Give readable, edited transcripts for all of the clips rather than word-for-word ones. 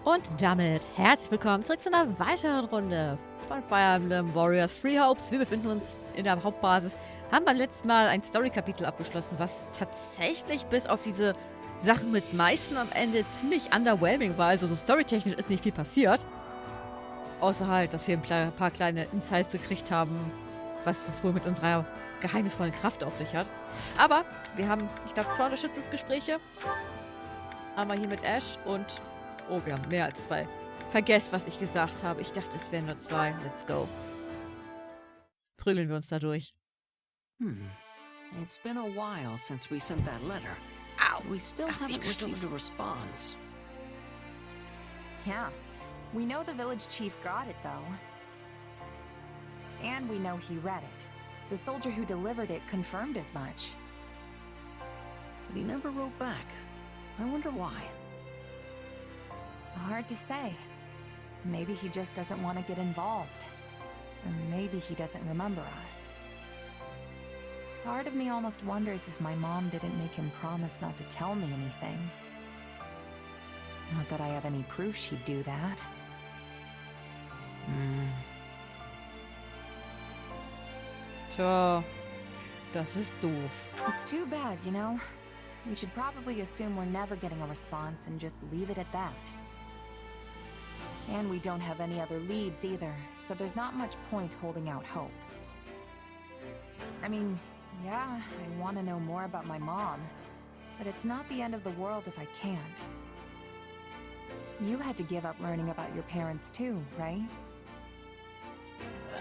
Und damit herzlich willkommen zurück zu einer weiteren Runde von Fire Emblem Warriors Three Hopes. Wir befinden uns in der Hauptbasis, haben beim letzten Mal ein Story-Kapitel abgeschlossen, was tatsächlich bis auf diese Sachen mit Meißen am Ende ziemlich underwhelming war. Also so storytechnisch ist nicht viel passiert. Außer halt, dass wir ein paar kleine Insights gekriegt haben, was es wohl mit unserer geheimnisvollen Kraft auf sich hat. Aber wir haben, ich glaube, 2 Unterstützungsgespräche. Einmal hier mit Ash und... Oh, wir haben mehr als 2. Vergesst, was ich gesagt habe. Ich dachte, es wären nur 2. Let's go. Prügeln wir uns da durch. It's been a while since we sent that letter. Ow! We still haven't received a response. Yeah. We know the village chief got it, though. And we know he read it. The soldier who delivered it confirmed as much. But he never wrote back. I wonder why. Hard to say. Maybe he just doesn't want to get involved. Or maybe he doesn't remember us. Part of me almost wonders if my mom didn't make him promise not to tell me anything. Not that I have any proof she'd do that. Tja, das ist doof. It's too bad, you know? We should probably assume we're never getting a response and just leave it at that. And we don't have any other leads either, so there's not much point holding out hope. I mean, yeah, I want to know more about my mom, but it's not the end of the world if I can't. You had to give up learning about your parents too, right?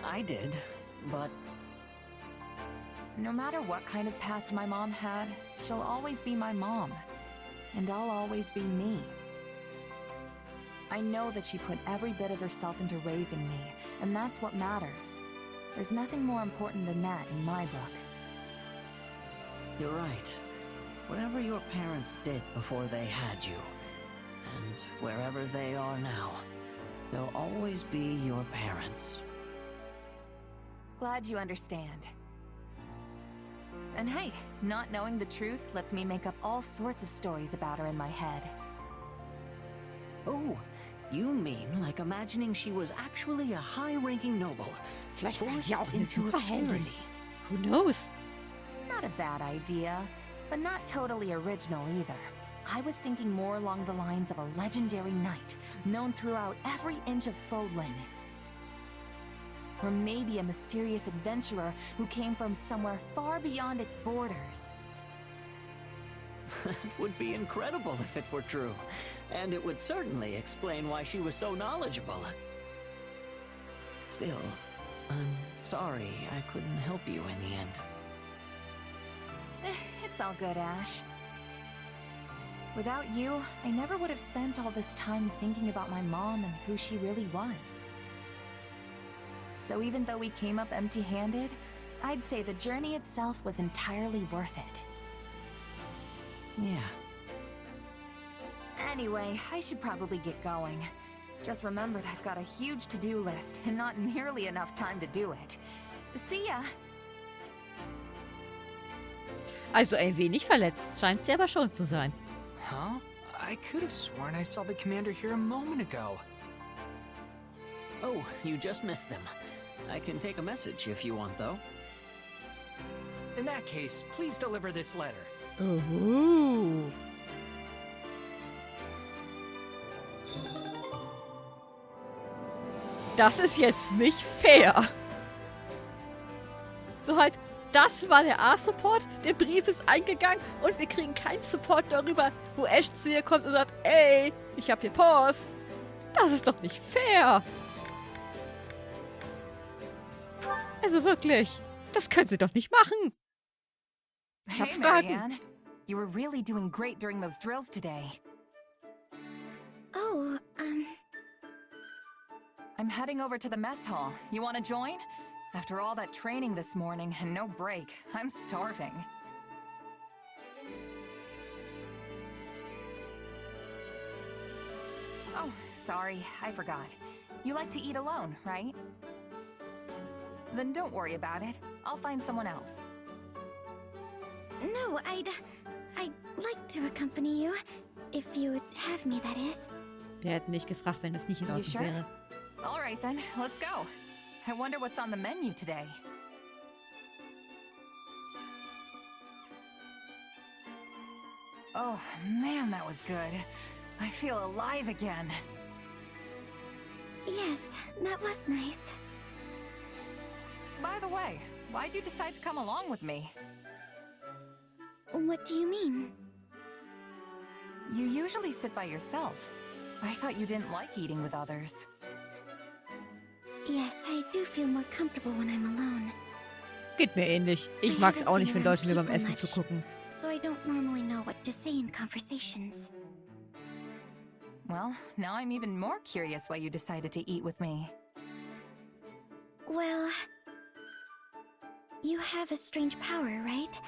I did, but... No matter what kind of past my mom had, she'll always be my mom. And I'll always be me. I know that she put every bit of herself into raising me, and that's what matters. There's nothing more important than that in my book. You're right. Whatever your parents did before they had you, and wherever they are now, they'll always be your parents. Glad you understand. And hey, not knowing the truth lets me make up all sorts of stories about her in my head. Oh, you mean like imagining she was actually a high-ranking noble, Vielleicht war forced sie auch eine into Superheldin. obscurity? Who knows? Not a bad idea, but not totally original either. I was thinking more along the lines of a legendary knight, known throughout every inch of Fodlan. Or maybe a mysterious adventurer who came from somewhere far beyond its borders. That would be incredible if it were true. And it would certainly explain why she was so knowledgeable. Still, I'm sorry I couldn't help you in the end. It's all good, Ash. Without you, I never would have spent all this time thinking about my mom and who she really was. So even though we came up empty-handed, I'd say the journey itself was entirely worth it. Yeah. Anyway, I should probably get going. Just remembered I've got a huge to-do list and not nearly enough time to do it. See ya! Also ein wenig verletzt scheint sie aber schon zu sein. Huh? I could have sworn I saw the commander here a moment ago. Oh, you just missed them. I can take a message if you want, though. In that case, please deliver this letter. Oh. Das ist jetzt nicht fair. So halt, das war der A-Support, der Brief ist eingegangen und wir kriegen keinen Support darüber, wo Ash zu ihr kommt und sagt, ey, ich hab hier Post. Das ist doch nicht fair. Also wirklich, das können sie doch nicht machen. Ich hab Hey, Fragen. Marianne. You were really doing great during those drills today. Oh, I'm heading over to the mess hall. You want to join? After all that training this morning and no break, I'm starving. Oh, sorry, I forgot. You like to eat alone, right? Then don't worry about it. I'll find someone else. no, I'd like to accompany you. If you would have me, that is. Wir hätten nicht gefragt, wenn es nicht in You Ordnung sure? wäre. All right then, let's go. I wonder what's on the menu today. Oh man, that was good. I feel alive again. Yes, that was nice. By the way, why'd you decide to come along with me? What do you mean? You usually sit by yourself. I thought you didn't like eating with others. Yes, I do feel more comfortable when I'm alone, Geht mir ähnlich. Ich I mag's haven't auch nicht, been wenn around Leute mir beim people Essen much. zugucken. so I don't normally know what to say in conversations. Well, now I'm even more curious why you decided to eat with me. Well, you have a strange power, right?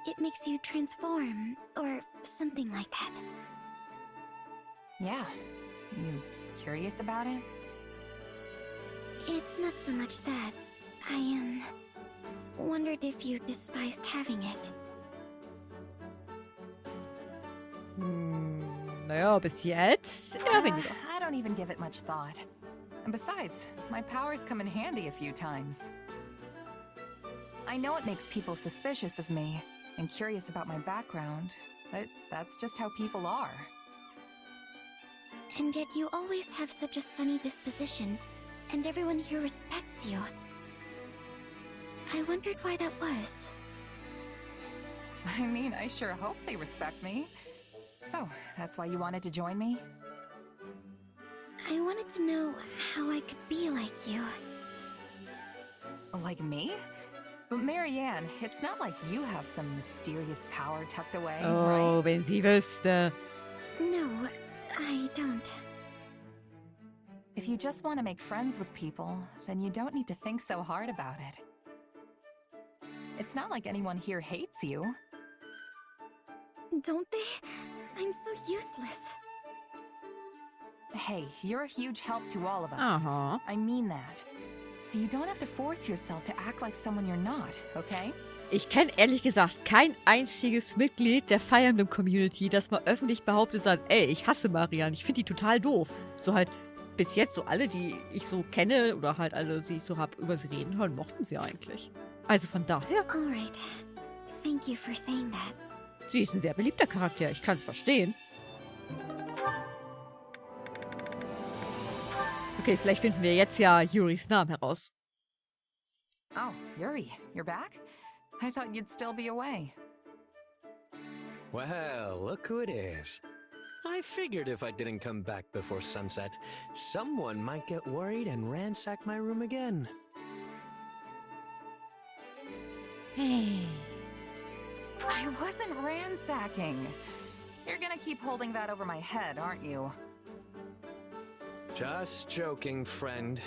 It makes you transform, or something like that. Yeah. You curious about it? It's not so much that. I wondered if you despised having it. Naja, bis jetzt eher weniger. I don't even give it much thought. And besides, my powers come in handy a few times. I know it makes people suspicious of me and curious about my background, but that's just how people are. And yet you always have such a sunny disposition, and everyone here respects you. I wondered why that was. I mean, I sure hope they respect me. So, that's why you wanted to join me? I wanted to know how I could be like you. Like me? But Marianne, it's not like you have some mysterious power tucked away, Oh, right? wenn sie wüsste. No, I don't. If you just want to make friends with people, then you don't need to think so hard about it. It's not like anyone here hates you. Don't they? I'm so useless. Hey, you're a huge help to all of us. Aha. I mean that. So you don't have to force yourself to act like someone you're not, okay? Ich kenne ehrlich gesagt kein einziges Mitglied der Fire Emblem Community, das mal öffentlich behauptet hat, ey, ich hasse Marianne, ich finde die total doof. So halt bis jetzt so alle, die ich so kenne oder halt alle, die ich so hab über sie reden hören, mochten sie eigentlich. Also von daher, Alright. Thank you for saying that. sie ist ein sehr beliebter Charakter, ich kann es verstehen. Okay, vielleicht finden wir jetzt ja Yuris Namen heraus. Oh, Yuri, you're back? I thought you'd still be away. Well, look who it is. I figured if I didn't come back before sunset, someone might get worried and ransack my room again. Hey. I wasn't ransacking. You're gonna keep holding that over my head, aren't you? Just joking, friend.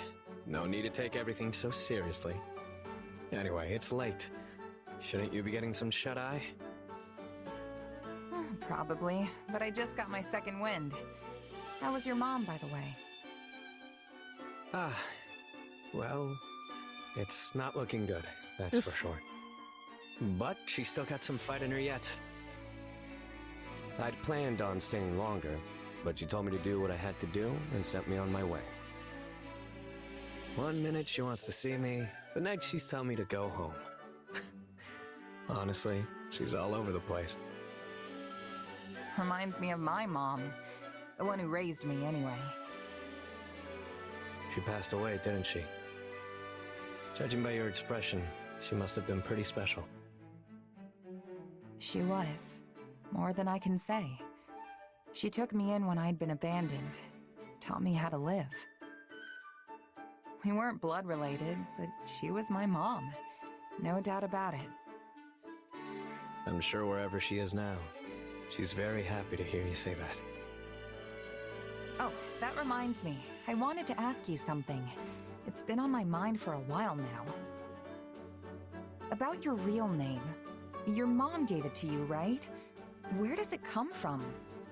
No need to take everything so seriously. Anyway, it's late. Shouldn't you be getting some shut-eye? Probably, but I just got my second wind. How was your mom, by the way? Ah, well, it's not looking good, that's for sure. But she's still got some fight in her yet. I'd planned on staying longer, but she told me to do what I had to do and sent me on my way. One minute she wants to see me, the next she's telling me to go home. Honestly, she's all over the place. Reminds me of my mom. The one who raised me, anyway. She passed away, didn't she? Judging by your expression, she must have been pretty special. She was. More than I can say. She took me in when I'd been abandoned. Taught me how to live. We weren't blood related, but she was my mom. No doubt about it. I'm sure wherever she is now, she's very happy to hear you say that. Oh, that reminds me. I wanted to ask you something. It's been on my mind for a while now. About your real name. Your mom gave it to you, right? Where does it come from?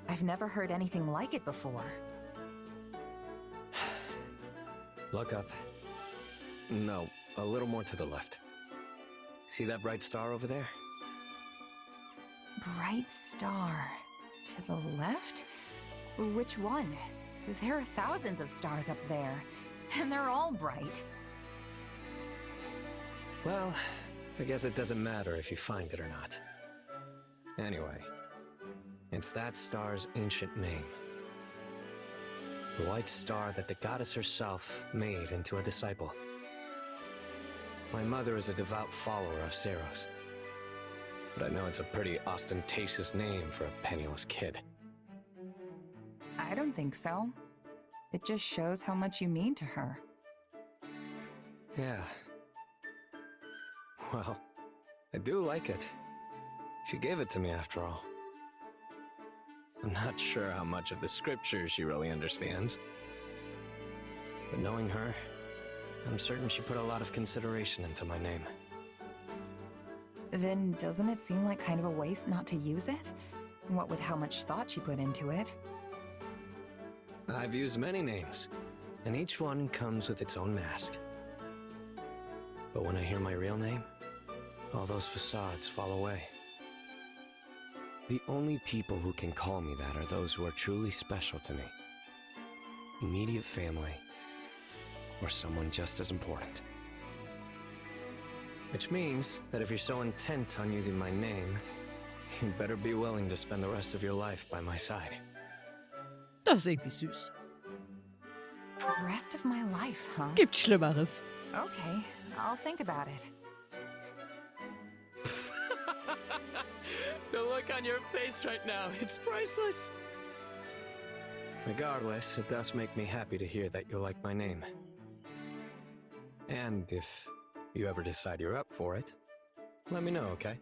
I've never heard anything like it before. Look up. No, a little more to the left. See that bright star over there? Bright star. To the left? Which one? There are thousands of stars up there, and they're all bright. Well, I guess it doesn't matter if you find it or not. Anyway, it's that star's ancient name. The white star that the goddess herself made into a disciple. My mother is a devout follower of Ceros. But I know it's a pretty ostentatious name for a penniless kid. I don't think so. It just shows how much you mean to her. Yeah. Well, I do like it. She gave it to me after all. I'm not sure how much of the scriptures she really understands. But knowing her, I'm certain she put a lot of consideration into my name. Then doesn't it seem like kind of a waste not to use it? What with how much thought she put into it? I've used many names, and each one comes with its own mask. But when I hear my real name, all those facades fall away. The only people who can call me that are those who are truly special to me. Immediate family, or someone just as important. Which means that if you're so intent on using my name, you'd better be willing to spend the rest of your life by my side. Das ist irgendwie süß. The rest of my life, huh? Gibt Schlimmeres. Okay, I'll think about it. The look on your face right now, it's priceless. Regardless, it does make me happy to hear that you like my name. And if you ever decide you're up for it, let me know, okay?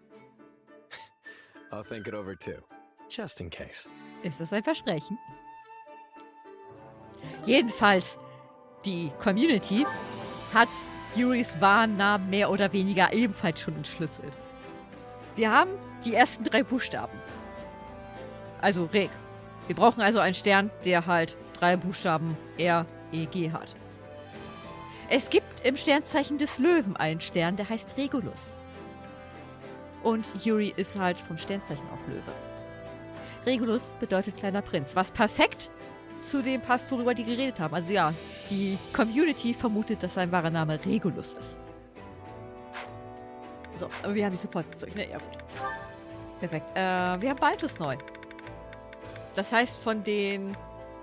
I'll think it over too, just in case. Ist das ein Versprechen? Jedenfalls, die Community hat Yuris wahren Namen mehr oder weniger ebenfalls schon entschlüsselt. Wir haben die ersten 3 Buchstaben. Also Reg. Wir brauchen also einen Stern, der halt 3 Buchstaben R, E, G hat. Es gibt im Sternzeichen des Löwen einen Stern, der heißt Regulus. Und Yuri ist halt vom Sternzeichen auch Löwe. Regulus bedeutet kleiner Prinz, was perfekt zu dem passt, worüber die geredet haben. Also ja, die Community vermutet, dass sein wahrer Name Regulus ist. So, aber wir haben die Support-Zeug, ne? Ja, gut. Perfekt. Wir haben Balthus neu. Das heißt, von den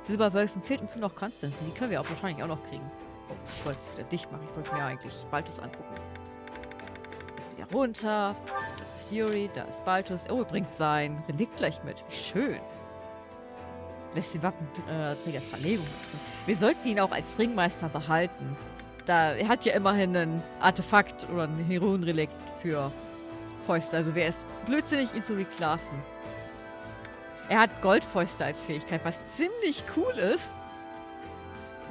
Silberwölfen fehlt uns nur noch Constance. Die können wir auch wahrscheinlich auch noch kriegen. Oh, ich wollte es wieder dicht machen. Ich wollte mir eigentlich Balthus angucken. Das geht ja runter. Das ist Yuri, da ist Balthus. Oh, er bringt sein Relikt gleich mit. Wie schön. Lässt den Wappenträger Verlegung nutzen. Wir sollten ihn auch als Ringmeister behalten. Er hat ja immerhin ein Artefakt oder ein Heroenrelikt für Fäuste. Also wäre es blödsinnig, ihn zu reclassen. Er hat Goldfäuste als Fähigkeit, was ziemlich cool ist,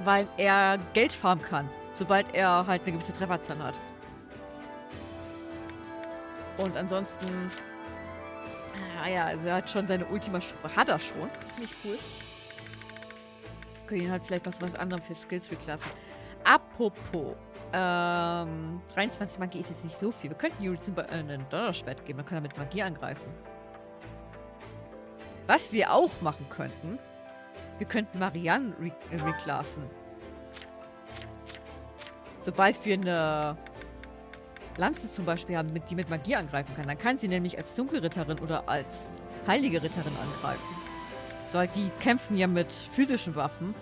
weil er Geld farmen kann, sobald er halt eine gewisse Trefferzahl hat. Und ansonsten, ja, also er hat schon seine Ultima-Stufe, hat er schon. Ziemlich cool. Können ihn halt vielleicht noch so was anderem für Skills reclassen. Apropos, 23 Magie ist jetzt nicht so viel. Wir könnten Yuri zum Beispiel ein Donnerschwert geben, dann kann er mit Magie angreifen. Was wir auch machen könnten, wir könnten Marianne reclassen. Sobald wir eine Lanze zum Beispiel haben, die mit Magie angreifen kann, dann kann sie nämlich als Dunkelritterin oder als heilige Ritterin angreifen. So halt, die kämpfen ja mit physischen Waffen,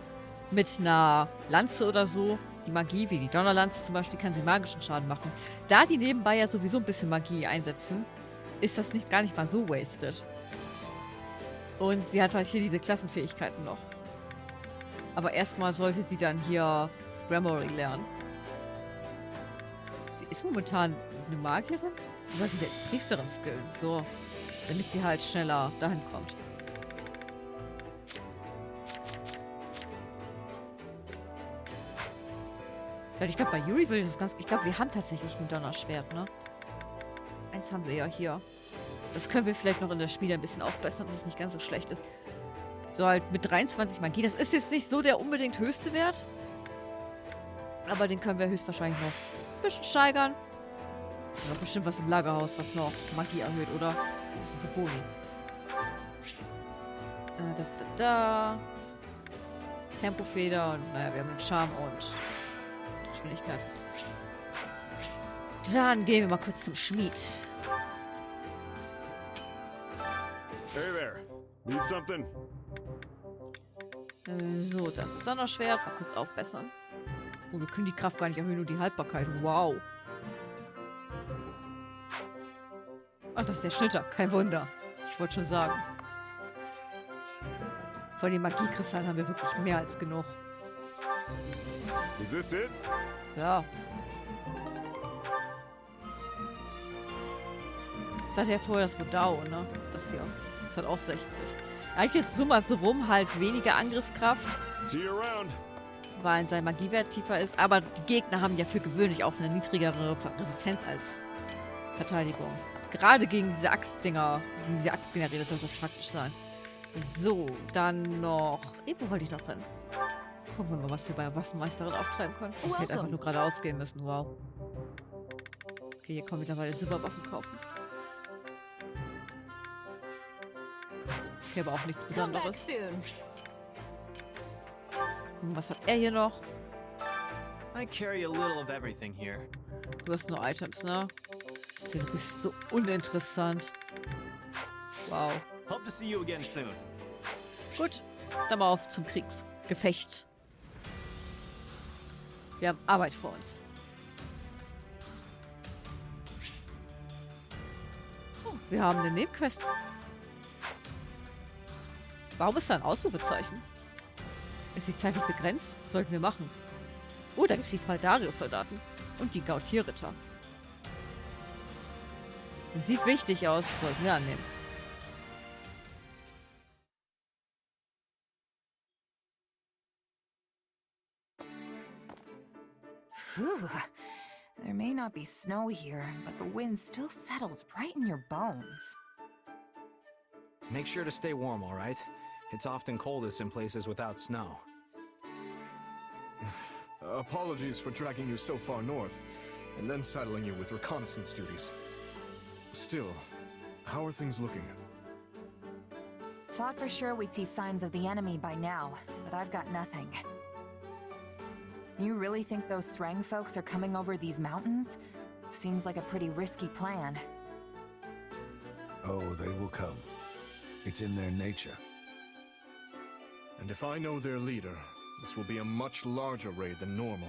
mit einer Lanze oder so. Die Magie, wie die Donnerlanze zum Beispiel, kann sie magischen Schaden machen. Da die nebenbei ja sowieso ein bisschen Magie einsetzen, ist das gar nicht mal so wasted. Und sie hat halt hier diese Klassenfähigkeiten noch. Aber erstmal sollte sie dann hier Gramory lernen. Sie ist momentan eine Magierin. Wir sollten sie als Priesterin skillen. So. Damit sie halt schneller dahin kommt. Ich glaube, bei Yuri will das ganz... Ich glaube, wir haben tatsächlich ein Donnerschwert, ne? Eins haben wir ja hier. Das können wir vielleicht noch in das Spiel ein bisschen aufbessern, dass es nicht ganz so schlecht ist. So halt mit 23 Magie. Das ist jetzt nicht so der unbedingt höchste Wert. Aber den können wir höchstwahrscheinlich noch ein bisschen steigern. Noch bestimmt was im Lagerhaus, was noch Magie erhöht, oder? Wo sind die Boni? Tempofeder und naja, wir haben den Charme und Geschwindigkeit. Dann gehen wir mal kurz zum Schmied. Hey there. Need something? So, das ist dann noch schwer. Mal kurz aufbessern. Oh, wir können die Kraft gar nicht erhöhen, nur die Haltbarkeit. Wow. Ach, das ist der Schnitter. Kein Wunder. Ich wollte schon sagen. Von den Magiekristallen haben wir wirklich mehr als genug. Is this it? So. Das hat ja vorher das Wodao, ne? Das hier. Das hat auch 60. Eigentlich ist summa summarum halt weniger Angriffskraft, See you around. weil sein Magiewert tiefer ist. Aber die Gegner haben ja für gewöhnlich auch eine niedrigere Resistenz als Verteidigung. Gerade gegen diese Axtdinger, gegen diese Axtgeneräle soll das praktisch sein. So, dann noch... Wo wollte ich noch hin? Gucken wir mal, was wir bei der Waffenmeisterin auftreiben können. Ich hätte einfach nur geradeaus gehen müssen, wow. Okay, hier kommen mittlerweile Silberwaffen kaufen. Okay, aber auch nichts Besonderes. Gucken, was hat er hier noch? I carry a little of everything here. Du hast nur Items, ne? Okay, du bist so uninteressant. Wow. Hope to see you again soon. Gut, dann mal auf zum Kriegsgefecht. Wir haben Arbeit vor uns. Oh, wir haben eine Nebenquest. Warum ist da ein Ausrufezeichen? Ist die Zeit nicht begrenzt? Sollten wir machen. Oh, da gibt es die Fraldarius-Soldaten. Und die Gautierritter. Sieht wichtig aus. Sollten wir annehmen. Phew. There may not be snow here, but the wind still settles right in your bones. Make sure to stay warm, all right? It's often coldest in places without snow. Apologies for dragging you so far north, and then saddling you with reconnaissance duties. Still, how are things looking? Thought for sure we'd see signs of the enemy by now, but I've got nothing. You really think those Srang folks are coming over these mountains? Seems like a pretty risky plan. Oh, they will come. It's in their nature. And if I know their leader, this will be a much larger raid than normal.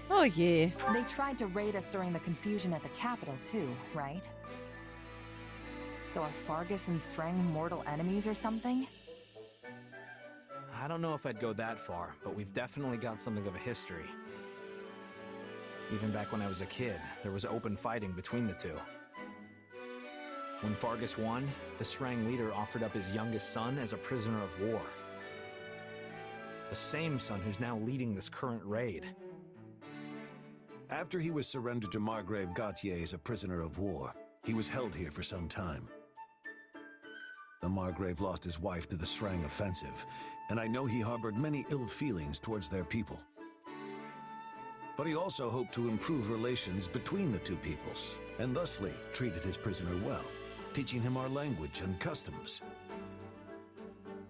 Oh je. They tried to raid us during the confusion at the capital too, right? So are Fargus and Srang mortal enemies or something? I don't know if I'd go that far, but we've definitely got something of a history. Even back when I was a kid, there was open fighting between the two. When Fargus won, the Srang leader offered up his youngest son as a prisoner of war. The same son who's now leading this current raid. After he was surrendered to Margrave Gautier as a prisoner of war, he was held here for some time. The Margrave lost his wife to the Srang offensive, and I know he harbored many ill feelings towards their people. But he also hoped to improve relations between the two peoples, and thusly treated his prisoner well, teaching him our language and customs.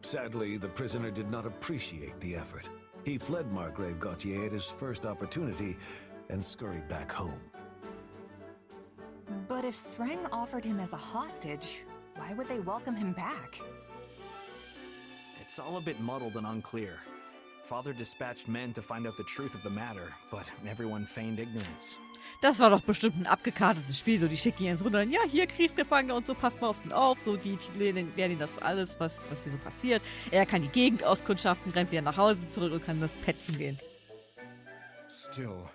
Sadly, the prisoner did not appreciate the effort. He fled Margrave Gautier at his first opportunity and scurried back home. But if Srang offered him as a hostage, why would they welcome him back? It's all a bit muddled and unclear. Father dispatched men to find out the truth of the matter, but everyone feigned ignorance. Das war doch bestimmt ein abgekartetes Spiel. So, die schicken ihn jetzt runter. Ja, hier Kriegsgefangene und so, passt mal auf den auf. So, die lernen ihn das alles, was hier so passiert. Er kann die Gegend auskundschaften, rennt wieder nach Hause zurück und kann das petzen gehen. Still,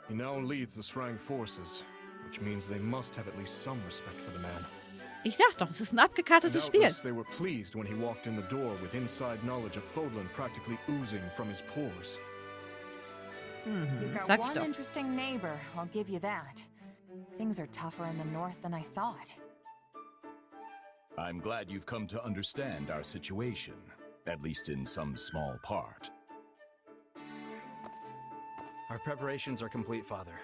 he now leads the Srang forces, which means they must have at least some respect for the man. Ich sag doch, es ist ein abgekartetes Spiel. Doubtless they were pleased when he walked in the door with inside knowledge of Fodlan practically oozing from his pores. You've got Sag ich one doch. interesting neighbor, I'll give you that. Things are tougher in the north than I thought. I'm glad you've come to understand our situation, at least in some small part. Our preparations are complete, Father.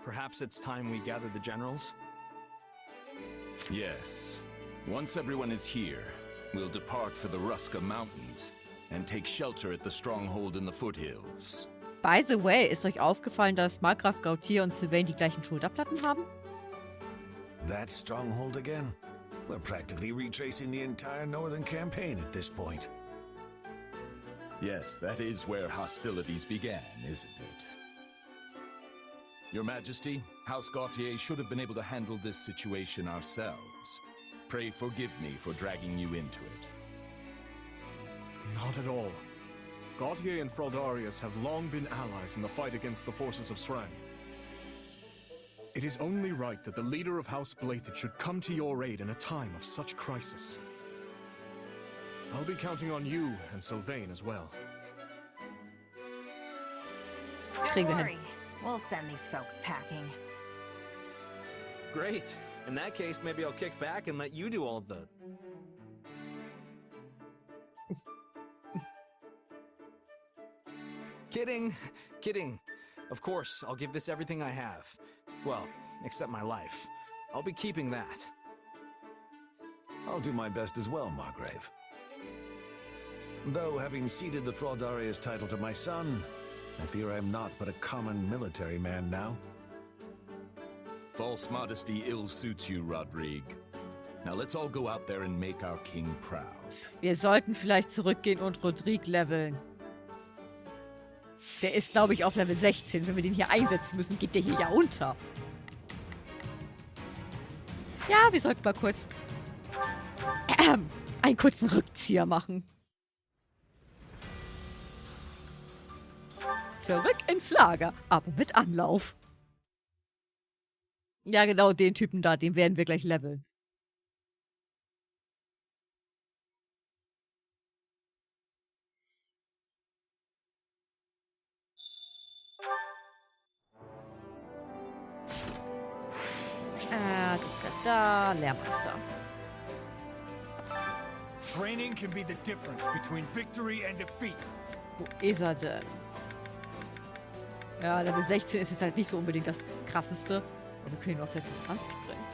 Perhaps it's time we gather the generals? Yes. Once everyone is here, We'll depart for the Ruska Mountains and take shelter at the stronghold in the foothills. By the way, ist euch aufgefallen, dass Markgraf Gautier und Sylvain die gleichen Schulterplatten haben? That stronghold again? We're practically retracing the entire northern campaign at this point. Yes, that is where hostilities began, isn't it? Your Majesty, House Gautier should have been able to handle this situation ourselves. Pray forgive me for dragging you into it. Not at all. Gautier and Fraldarius have long been allies in the fight against the forces of Srang. It is only right that the leader of House Blathid should come to your aid in a time of such crisis. I'll be counting on you and Sylvain as well. Don't worry. We'll send these folks packing. Great. In that case, maybe I'll kick back and let you do all the... Kidding. Kidding. Of course, I'll give this everything I have. Well, except my life. I'll be keeping that. I'll do my best as well, Margrave. Though, having ceded the Fraldarius title to my son, I fear I'm not but a common military man now. False modesty ill suits you, Rodrigue. Now let's all go out there and make our king proud. Wir sollten vielleicht zurückgehen und Rodrigue leveln. Der ist, glaube ich, auf Level 16. Wenn wir den hier einsetzen müssen, geht der hier ja unter. Ja, wir sollten mal kurz einen kurzen Rückzieher machen. Zurück ins Lager, aber mit Anlauf. Ja, genau, den Typen da, den werden wir gleich leveln. Lehrmeister. Training can be the difference between victory and defeat. Wo ist er denn? Ja, Level 16 ist jetzt halt nicht so unbedingt das krasseste. Aber wir können ihn auf Level 20 bringen.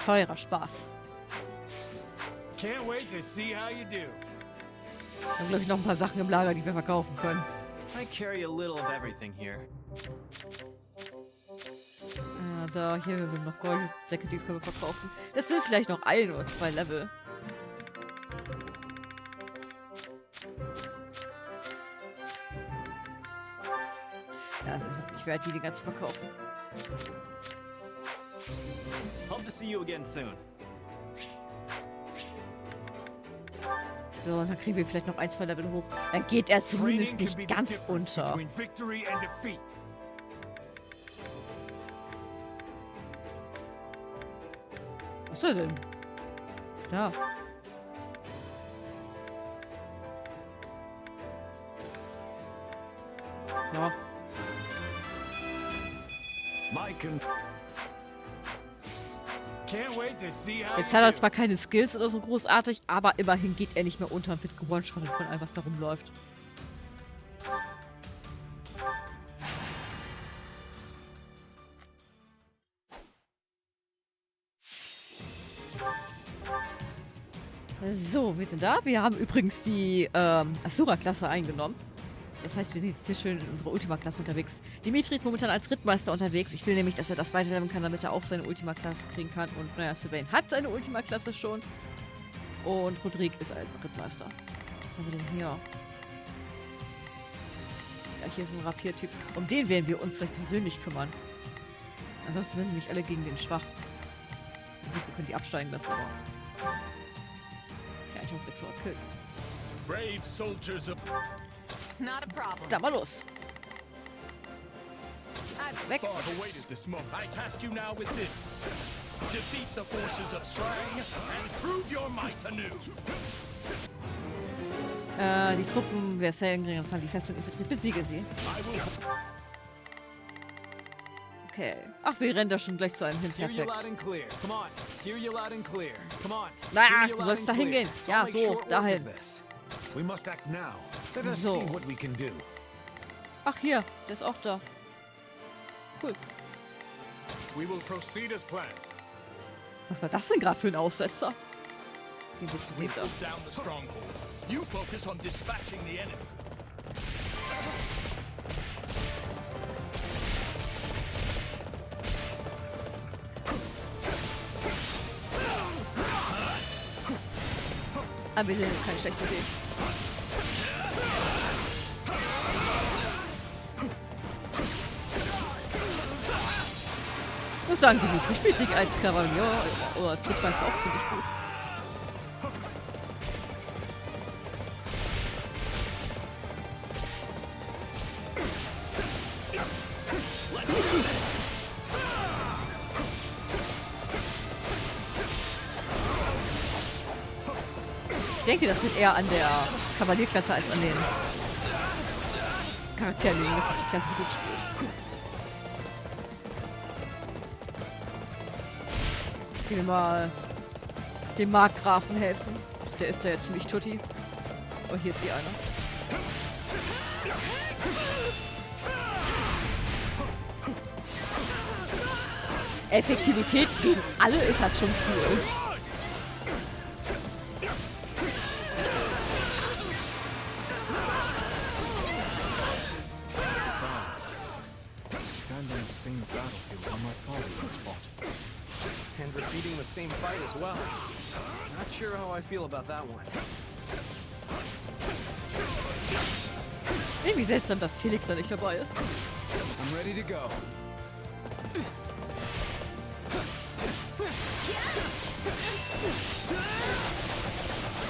Teurer Spaß. Can't wait to see how you do. Wir haben, glaube ich, noch ein paar Sachen im Lager, die wir verkaufen können. I carry a little of everything here. Da, hier haben wir noch Goldsäcke, die können wir verkaufen. Das sind vielleicht noch 1 oder 2 Level. Ja, es ist nicht wert, die Dinger zu verkaufen. Hope to see you again soon. So, und dann kriegen wir vielleicht noch 1, 2 Level hoch. Dann geht er zumindest nicht ganz unter. Was ist er denn? Da. So. Jetzt hat er zwar keine Skills oder so großartig, aber immerhin geht er nicht mehr unter und wird gewone-shottet von allem, was da rumläuft. So, wir sind da. Wir haben übrigens die Asura-Klasse eingenommen. Das heißt, wir sind jetzt hier schön in unserer Ultima-Klasse unterwegs. Dimitri ist momentan als Rittmeister unterwegs. Ich will nämlich, dass er das weiterleveln kann, damit er auch seine Ultima-Klasse kriegen kann. Und naja, Sylvain hat seine Ultima-Klasse schon. Und Rodrigue ist ein Rittmeister. Was haben wir denn hier? Ja, hier ist ein Rapiertyp. Um den werden wir uns gleich persönlich kümmern. Ansonsten sind nämlich alle gegen den schwach. Gut, wir können die absteigen lassen, aber... Ja, 1600 Kills. Brave soldiers of... Not a problem. Da mal los. Weg. This moment. I task you now with this. Defeat the forces of Srang and prove your might anew. Die Truppen der Sengringer haben die Festung infiltriert. Besiege sie. Okay. Ach, wir rennen da schon gleich zu einem hin. Perfekt. Naja, du sollst da hingehen. Ja, so, dahin. So. Ach, hier. Der ist auch da. Cool. We will proceed as planned. Was war das denn gerade für ein Aussetzer? Gehen wir zu We dem da. put down the stronghold. You focus on dispatching the enemy. Aber wir sind jetzt keine schlechte Idee. Ich muss sagen, Dimitri spielt sich als Kavalier oder als Rittmeister auch ziemlich gut. Ich denke, das wird eher an der Kavalierklasse als an den Charakteren liegen, dass sich die Klasse so gut spielt. Gehen wir mal dem Markgrafen helfen. Der ist ja jetzt ziemlich tutti. Oh, hier ist eh einer. Effektivität gegen alle ist halt schon cool. Standing in the same battlefield where my father once fought. And repeating the same fight as well. Not sure how I feel about that one. Irgendwie seltsam, dass Felix da nicht dabei ist. I'm ready to go.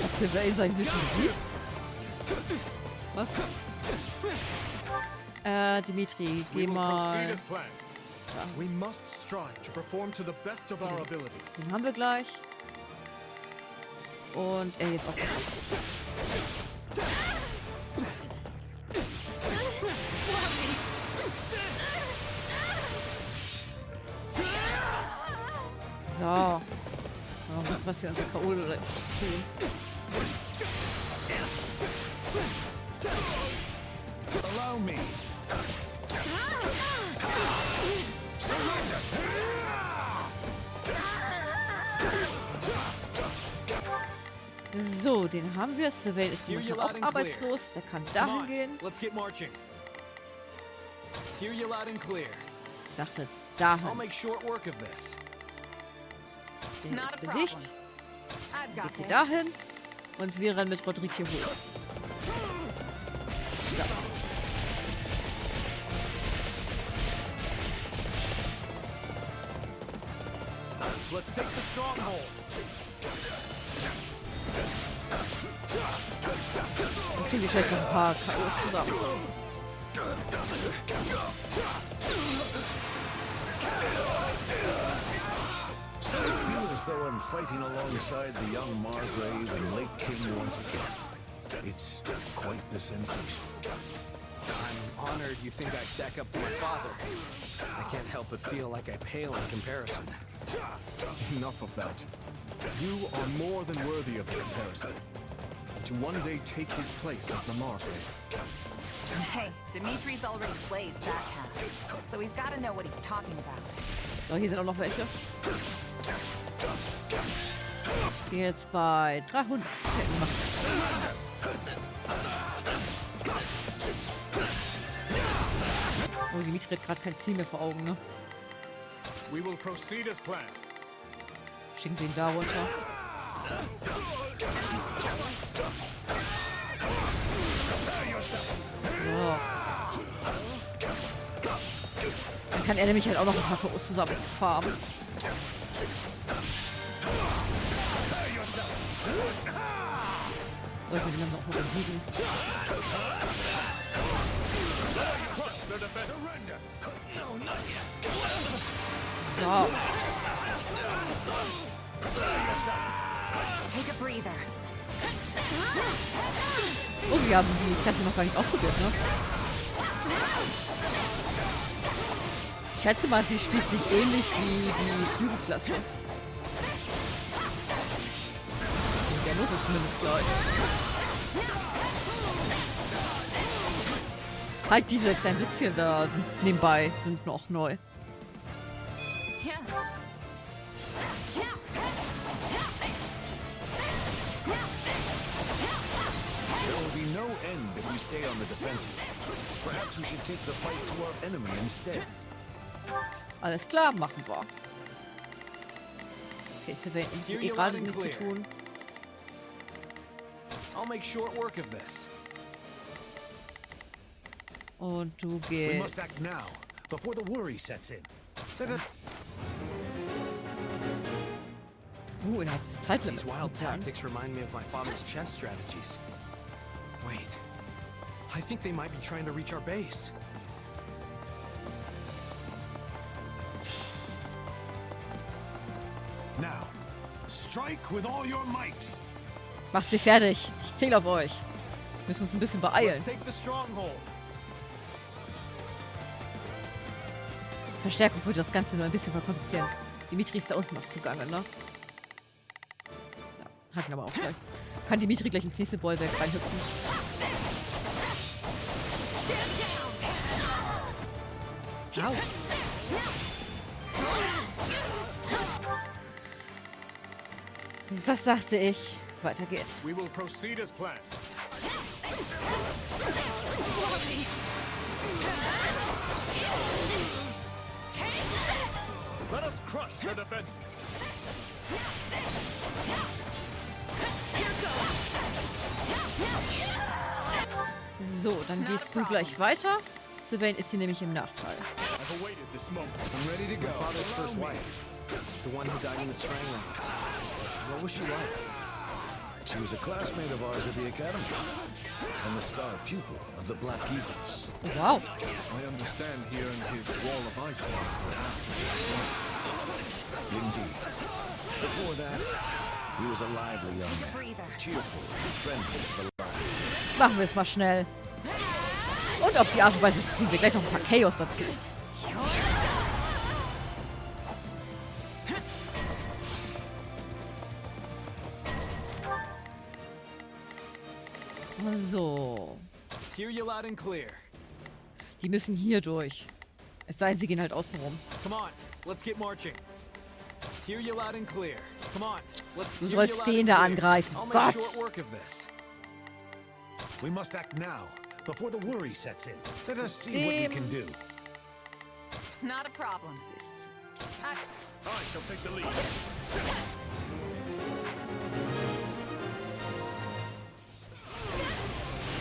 Hat Sylvain seinen Mission besiegt? Was? Dimitri, geh We will mal. proceed as planned. We must strive to perform to the best of our ability. Den haben wir gleich. Und er ist auch gut. So. Mal wissen, was wir unser K.O. oder tun. Allow me. So, den haben wir. Sylvain ist momentan auch arbeitslos. Der kann dahin gehen. Let's get marching. Hear you loud and clear. Ich dachte, I'll dahin. make short work of this. Den Not ist a problem. besiegt. I've got Geht sie this. dahin. Und wir rennen mit Roderick hier hoch. So. Let's take the stronghold. Dann kriegen wir vielleicht noch ein paar K.O.s zusammen. I feel as though I'm fighting alongside the young Margrave and late king once again. It's quite the sensation. I'm honored you think I stack up to my father. I can't help but feel like I pale in comparison. Enough of that. You are more than worthy of the comparison. To one day take his place as the Margrave. Hey, Dimitri's already blazed that path, so he's got to know what he's talking about. So, hier sind auch noch welche. Ich bin jetzt bei 300. Okay, wir machen das. Oh, Dimitri hat gerade kein Ziel mehr vor Augen, ne? We will proceed as planned. Schicken wir ihn da runter. So. Dann kann er nämlich halt auch noch ein paar K.O.s zusammen farmen. So, ich will ihn dann auch noch besiegen. So. Take a breather. Oh, wir haben die Klasse noch gar nicht ausprobiert, ne? Ich schätze mal, sie spielt sich ähnlich wie die Flügelklasse. Der Not ist zumindest gleich. Halt diese kleinen Witzchen da sind nebenbei, sind noch neu. There will be no end if we stay on the defensive. Perhaps we should take the fight to our enemy instead. Alles klar, machen wir. Okay, Sylvain, Hear eh you gerade loud and nichts zu clear. tun. I'll make short work of this. Und du We must gehst. act now, before the worry sets in. Innerhalb des Zeitlimits. These wild tactics remind me of my father's chess strategies. Wait. I think they might be trying to reach our base. Now, strike with all your might. Macht sie fertig. Ich zähle auf euch. Wir müssen uns ein bisschen beeilen. Let's take the stronghold. Verstärkung würde das Ganze nur ein bisschen verkomplizieren. Dimitri ist da unten noch zugange, ne? Ja, hat ihn aber auch gleich. Kann Dimitri gleich ins nächste Bollwerk reinhüpfen. Au. Was dachte ich? Weiter geht's. We will proceed as planned. Let us crush their defenses. So, dann gehst du gleich weiter. Sylvain ist hier nämlich im Nachteil. I've awaited this moment. I'm ready to go. My father's first wife. The one who died in the Strang riots. What was she like? She was a classmate of ours at the academy, and the star pupil of the Black Eagles. Wow. I understand here in his wall of ice. Indeed. Before that, he was a lively young man, cheerful, friendly to the last. Machen wir es mal schnell. Und auf die Art und Weise kriegen wir gleich noch ein paar Chaos dazu. So. Hear you loud and clear. Die müssen hier durch. Es sei denn, sie gehen halt außen rum. Come on, let's get marching. Hear you loud and clear. Come on, let's. Du hear sollst you loud den and da clear. angreifen. I'll make Gott. short work of this. We must act now, before the worry sets in. Let us see what we can do. Not a problem. I shall take the lead.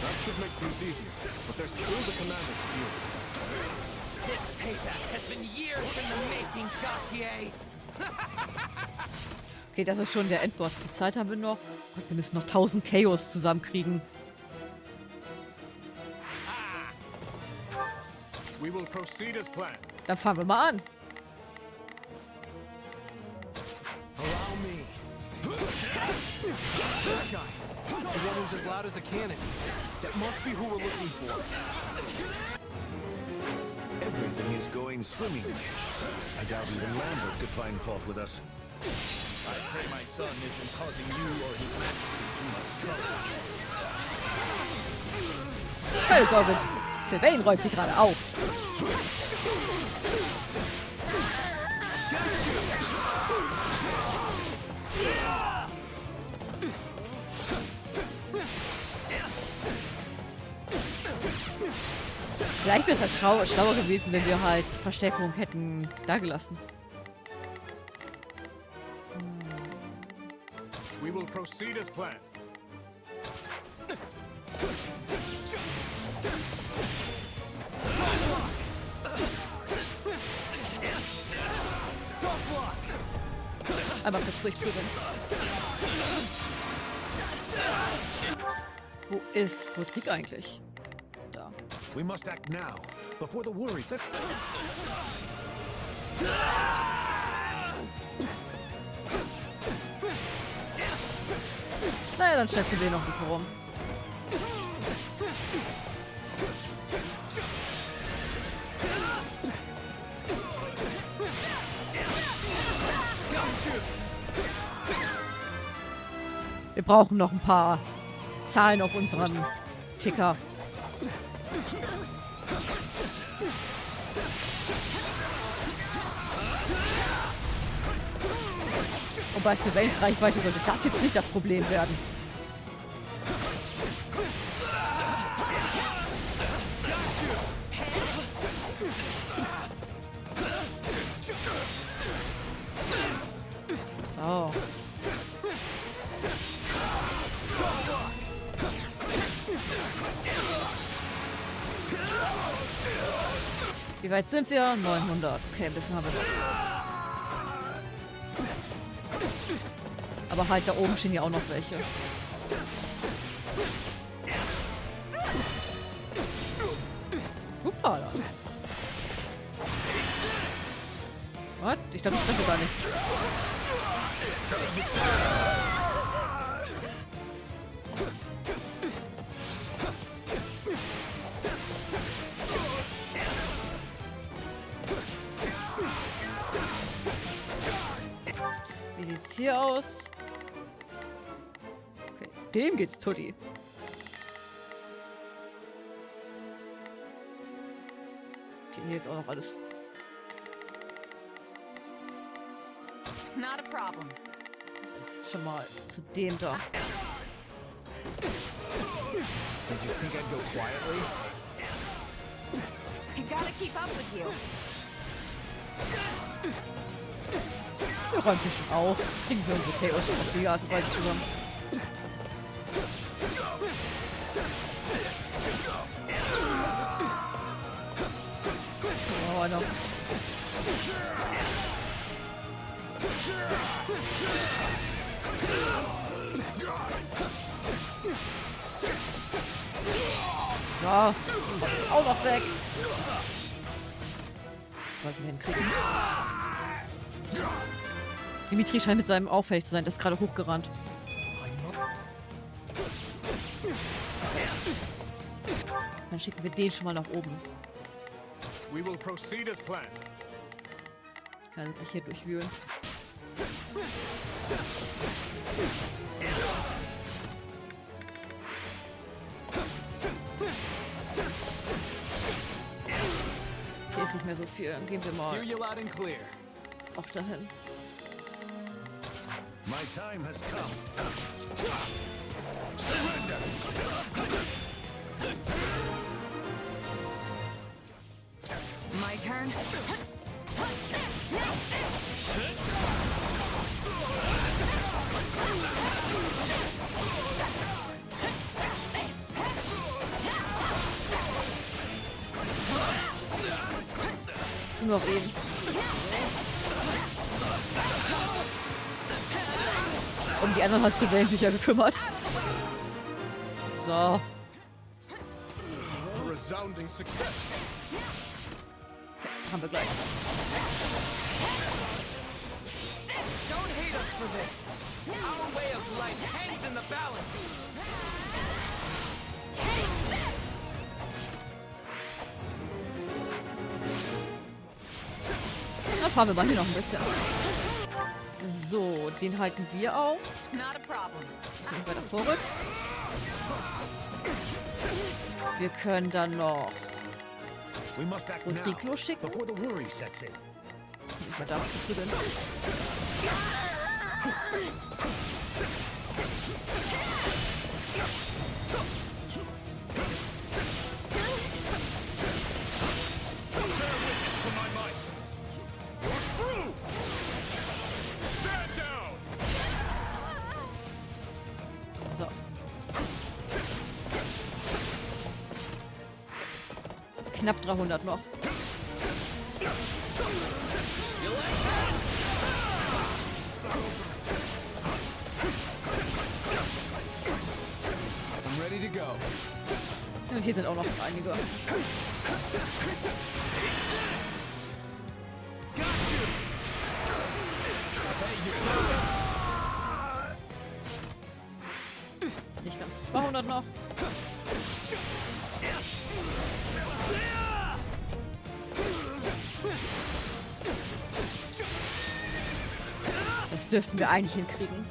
That should make things easier, but there's still the commander to deal with. This payback has been years in the making, Gautier. Okay, das ist schon der Endboss. Die Zeit haben wir noch. Gott, wir müssen noch 1000 Chaos zusammenkriegen. We will proceed as planned. Dann fangen wir mal an. Allow me. That guy. The one who's as loud as a cannon. That must be who we're looking for. Everything is going swimmingly. I doubt even Lambert could find fault with us. I pray my son isn't causing you or his majesty too much trouble. Keine Sorge. Sylvain räumt die gerade auf. Vielleicht wäre es halt schlauer gewesen, wenn wir halt Verstärkung hätten dagelassen. We will proceed as planned. Einmal kurz durchprügeln. Wo ist Rodrigue eigentlich? Da. We must act now, before the worry. Naja, dann schätzen wir noch ein bisschen rum. Wir brauchen noch ein paar Zahlen auf unserem Ticker. Und bei Sylvains Reichweite sollte das jetzt nicht das Problem werden. So. Wie weit sind wir? 900. Okay, ein bisschen haben wir noch. Aber halt, da oben stehen ja auch noch welche. Hoppala. Was? Ich glaube, ich treffe gar nicht. Wie sieht's hier aus? Okay, dem geht's tutti. Okay, hier jetzt auch noch alles. Not a problem. Jetzt schon mal zu dem da. Did you think I'd go quietly? I gotta keep up with you. Wir räumen hier schon auf. Kriegen wir uns okay aus die Art und Weise zusammen. Oh, einer. Ja, auch noch weg. Sollten wir hinkriegen. Dimitri scheint mit seinem auffällig zu sein. Das ist gerade hochgerannt. Dann schicken wir den schon mal nach oben. We will proceed as planned. Kann er sich hier durchwühlen. Hier ist nicht mehr so viel. Dann gehen wir mal Hear you loud and clear. auch dahin. My time has come. My turn. Ist nur auf ihn. Um die anderen hat Sylvain sich ja gekümmert. So. A resounding success. Haben wir gleich. Don't hate us for this. Our way of life hangs in the balance. Na, fahren wir mal hier noch ein bisschen. So, den halten wir auf. Not a problem. Nicht weiter vorrück. Wir können dann noch We must act now, Rodrigo schicken. before the worry sets in. Nicht mal da zu prügeln. So. Knapp 300 noch. I'm ready to go. Und hier sind auch noch einige. Nicht ganz 200 noch. Das dürften wir eigentlich hinkriegen.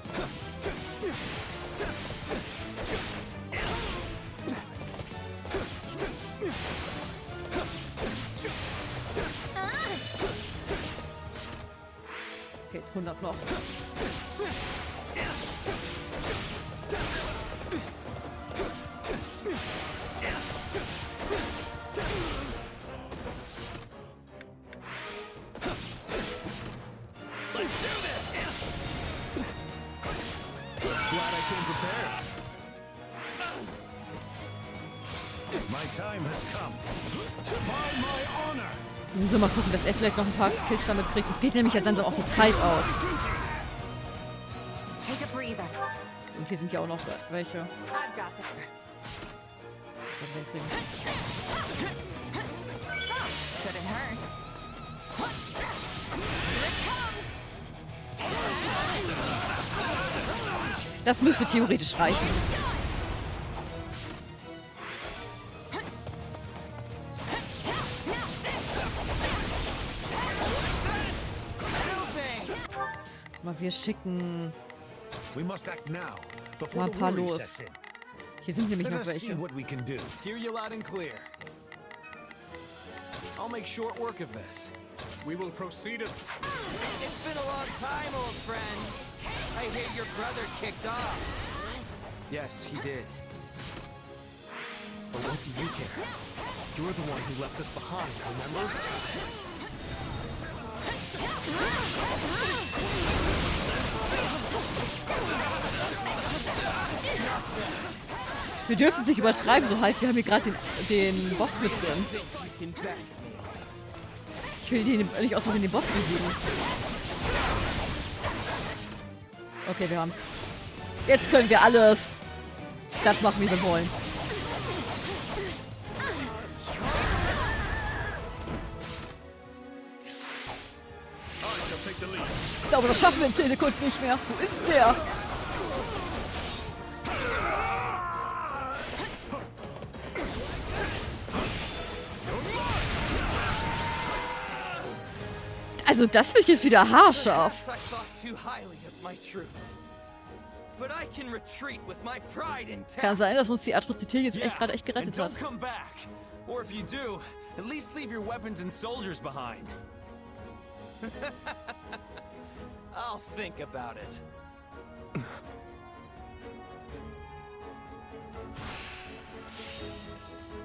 Okay, 800 noch. My time has come. By my honor. Müssen wir mal gucken, dass er vielleicht noch ein paar Kills damit kriegt. Es geht nämlich ja dann so auch die Zeit aus. Take a breather. Und hier sind ja auch noch welche. I've got that. Couldn't hurt. Here it comes. Das müsste theoretisch reichen. Mal, wir schicken mal ein paar los. Hier sind nämlich noch welche. Hear you loud and clear. I'll make short work of this. We will proceed as... It's been a long time, old friend. I hear your brother kicked off. Yes, he did. But what do you care? You're the one who left us behind, remember? Wir dürfen sich übertreiben, so halt. Wir haben hier gerade den Boss mit drin. Ich will den nicht aus Versehen den Boss besiegen. Okay, wir haben's. Jetzt können wir alles glatt machen, wie wir wollen. Ich glaube, das schaffen wir in 10 Sekunden nicht mehr. Wo ist der? Also das finde ich jetzt wieder haarscharf. Kann sein, dass uns die Atrozität jetzt echt gerade gerettet hat. Or if you do, at least leave your weapons and soldiers behind. I'll think about it.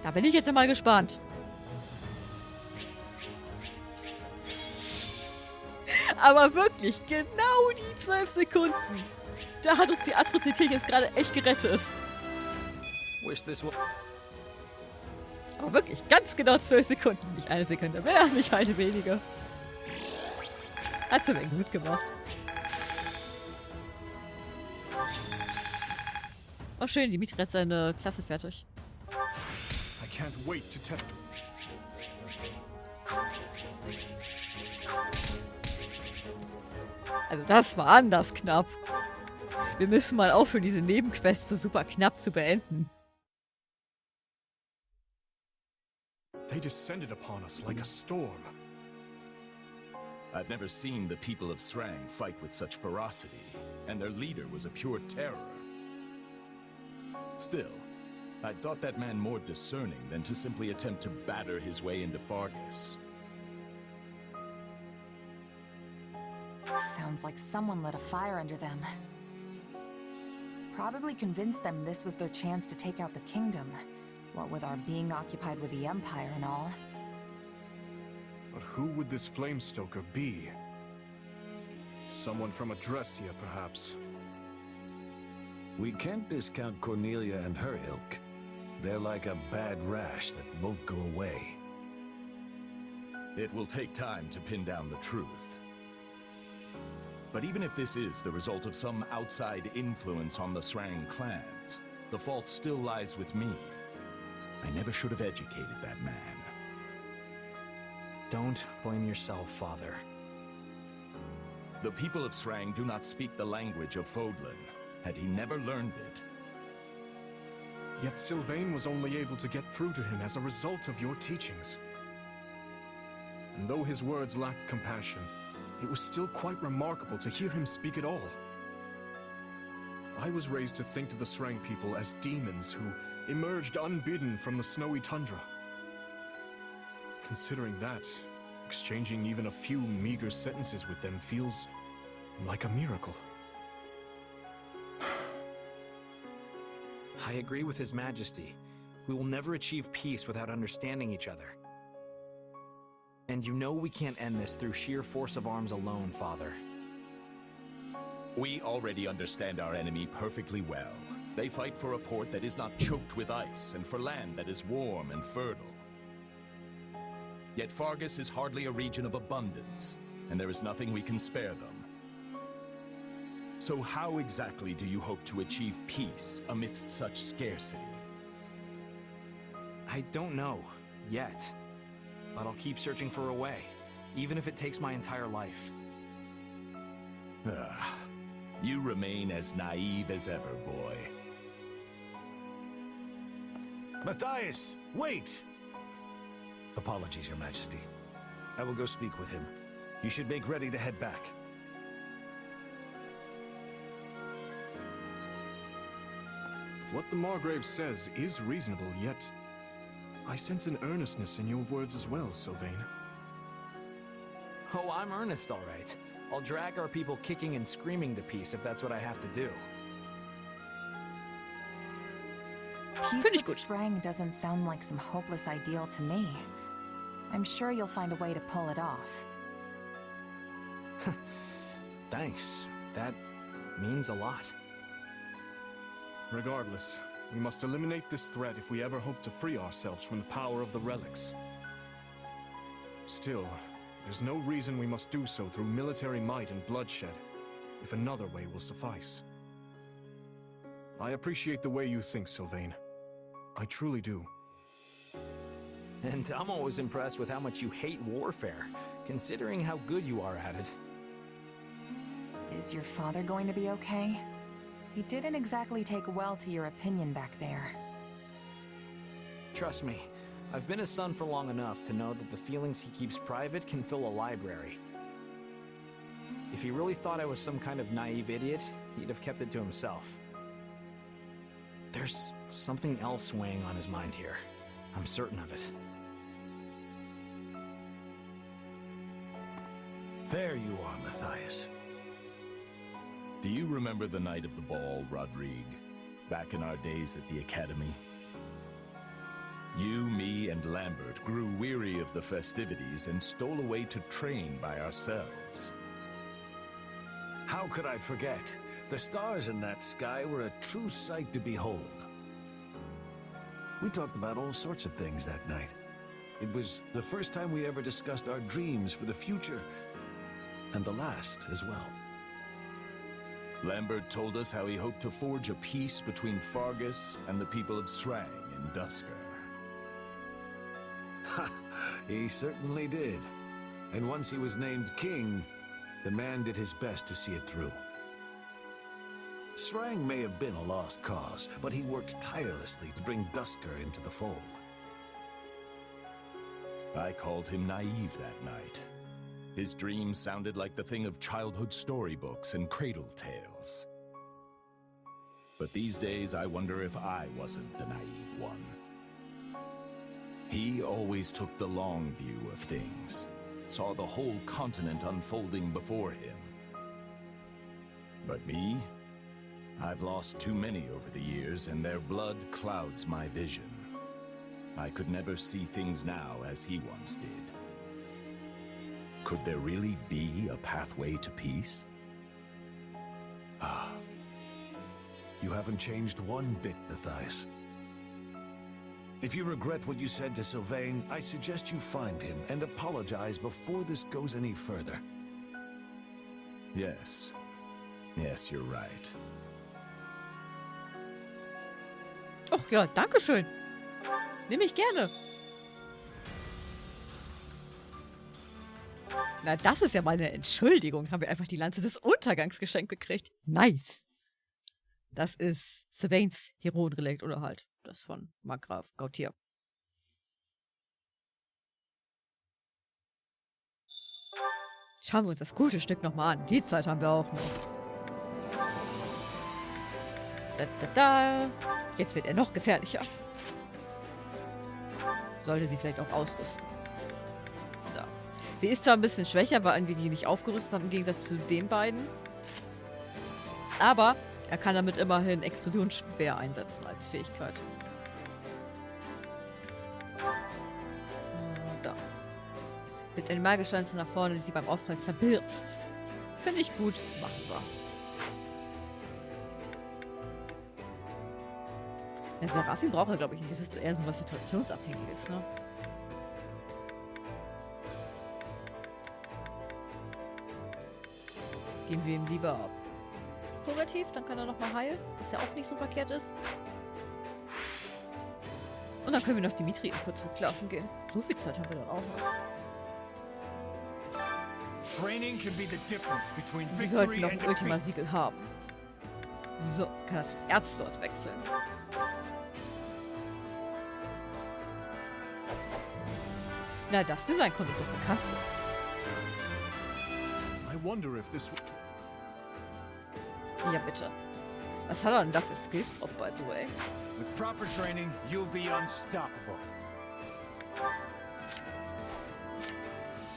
Da bin ich jetzt mal gespannt. Aber wirklich, genau die 12 Sekunden. Da hat uns die Atrozität jetzt gerade echt gerettet. Aber wirklich, ganz genau 12 Sekunden. Nicht eine Sekunde mehr, nicht eine weniger. Hat sie mir gut gemacht. Oh schön, Dimitri hat seine Klasse fertig. I can't wait to tell. Also das war anders knapp. Wir müssen mal aufhören, diese Nebenquests so super knapp zu beenden. They descended upon us like a storm. I've never seen the people of Srang fight with such ferocity, and their leader was a pure terror. Still, I thought that man more discerning than to simply attempt to batter his way into Fargus. Sounds like someone lit a fire under them. Probably convinced them this was their chance to take out the kingdom. What with our being occupied with the Empire and all. But who would this Flamestoker be? Someone from Adrestia, perhaps. We can't discount Cornelia and her ilk. They're like a bad rash that won't go away. It will take time to pin down the truth. But even if this is the result of some outside influence on the Srang clans, the fault still lies with me. I never should have educated that man. Don't blame yourself, Father. The people of Srang do not speak the language of Fodlan. Had he never learned it? Yet Sylvain was only able to get through to him as a result of your teachings. And though his words lacked compassion, it was still quite remarkable to hear him speak at all. I was raised to think of the Srang people as demons who emerged unbidden from the snowy tundra. Considering that, exchanging even a few meager sentences with them feels Like a miracle. I agree with His Majesty. We will never achieve peace without understanding each other. And you know we can't end this through sheer force of arms alone, Father. We already understand our enemy perfectly well. They fight for a port that is not choked with ice, and for land that is warm and fertile. Yet Faerghus is hardly a region of abundance, and there is nothing we can spare them. So how exactly do you hope to achieve peace amidst such scarcity? I don't know, yet. But I'll keep searching for a way, even if it takes my entire life. You remain as naive as ever, boy. Matthias, wait! Apologies, Your Majesty. I will go speak with him. You should make ready to head back. What the Margrave says is reasonable, yet I sense an earnestness in your words as well, Sylvain. Oh, I'm earnest, all right. I'll drag our people kicking and screaming to peace if that's what I have to do. Peace with Srang doesn't sound like some hopeless ideal to me. I'm sure you'll find a way to pull it off. Thanks. That means a lot. Regardless, we must eliminate this threat if we ever hope to free ourselves from the power of the relics. Still, there's no reason we must do so through military might and bloodshed, if another way will suffice. I appreciate the way you think, Sylvain. I truly do. And I'm always impressed with how much you hate warfare, considering how good you are at it. Is your father going to be okay? He didn't exactly take well to your opinion back there. Trust me, I've been a son for long enough to know that the feelings he keeps private can fill a library. If he really thought I was some kind of naive idiot, he'd have kept it to himself. There's something else weighing on his mind here. I'm certain of it. There you are, Matthias. Do you remember the night of the ball, Rodrigue? Back in our days at the Academy? You, me, and Lambert grew weary of the festivities and stole away to train by ourselves. How could I forget? The stars in that sky were a true sight to behold. We talked about all sorts of things that night. It was the first time we ever discussed our dreams for the future, and the last as well. Lambert told us how he hoped to forge a peace between Faerghus and the people of Srang in Duscur. Ha! He certainly did. And once he was named king, the man did his best to see it through. Srang may have been a lost cause, but he worked tirelessly to bring Duscur into the fold. I called him naive that night. His dreams sounded like the thing of childhood storybooks and cradle tales. But these days, I wonder if I wasn't the naive one. He always took the long view of things, saw the whole continent unfolding before him. But me? I've lost too many over the years, and their blood clouds my vision. I could never see things now as he once did. Could there really be a pathway to peace? Ah. You haven't changed one bit, Matthias. If you regret what you said to Sylvain, I suggest you find him and apologize before this goes any further. Yes. Yes, you're right. Oh ja, danke schön. Nehme ich gerne. Na, das ist ja mal eine Entschuldigung. Haben wir einfach die Lanze des Untergangs geschenkt gekriegt. Nice. Das ist Sylvains Heroenrelikt oder halt das von Markgraf Gautier. Schauen wir uns das gute Stück nochmal an. Die Zeit haben wir auch noch. Jetzt wird er noch gefährlicher. Sollte sie vielleicht auch ausrüsten. So. Sie ist zwar ein bisschen schwächer, weil irgendwie die nicht aufgerüstet haben, im Gegensatz zu den beiden. Aber er kann damit immerhin Explosionsspeer einsetzen als Fähigkeit. Da. Mit einem Magischanz nach vorne, die beim Aufprall zerbirst. Finde ich gut. Machen wir. Der Seraphim braucht er, glaube ich, nicht. Das ist eher so was Situationsabhängiges, ne? Geben wir ihm lieber Purgativ, dann kann er nochmal heilen, was ja auch nicht so verkehrt ist. Und dann können wir noch Dimitri kurz hochklassen gehen. So viel Zeit haben wir dann auch noch. Training can be the difference between Wir sollten victory noch and ein defeat. Ultima-Siegel haben. So, kann er zum Erzlord wechseln. Na, das Design kommt uns doch bekannt vor. I wonder if this... Ja, bitte. Was hat er denn da für Skills drauf, by the way? With proper training, you'll be unstoppable.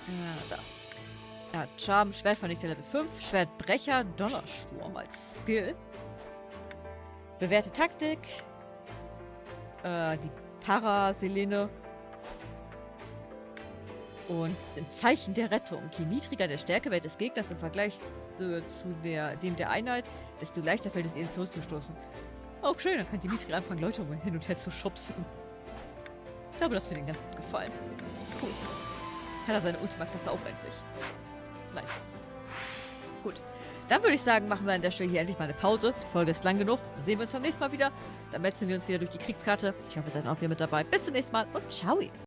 Ja, da. Er hat Charme, Schwertvernichter Level 5, Schwertbrecher, Donnersturm als Skill. Bewährte Taktik. Die Paraselene. Und ein Zeichen der Rettung. Je niedriger der Stärkewert des Gegners im Vergleich zu dem der Einheit, desto leichter fällt es ihnen zurückzustoßen. Auch schön, dann kann Dimitri anfangen, Leute hin und her zu schubsen. Ich glaube, das wird ihm ganz gut gefallen. Cool. Hat er seine Ultima-Klasse auch endlich. Nice. Gut. Dann würde ich sagen, machen wir an der Stelle hier endlich mal eine Pause. Die Folge ist lang genug. Dann sehen wir uns beim nächsten Mal wieder. Dann metzeln wir uns wieder durch die Kriegskarte. Ich hoffe, ihr seid auch wieder mit dabei. Bis zum nächsten Mal und ciao.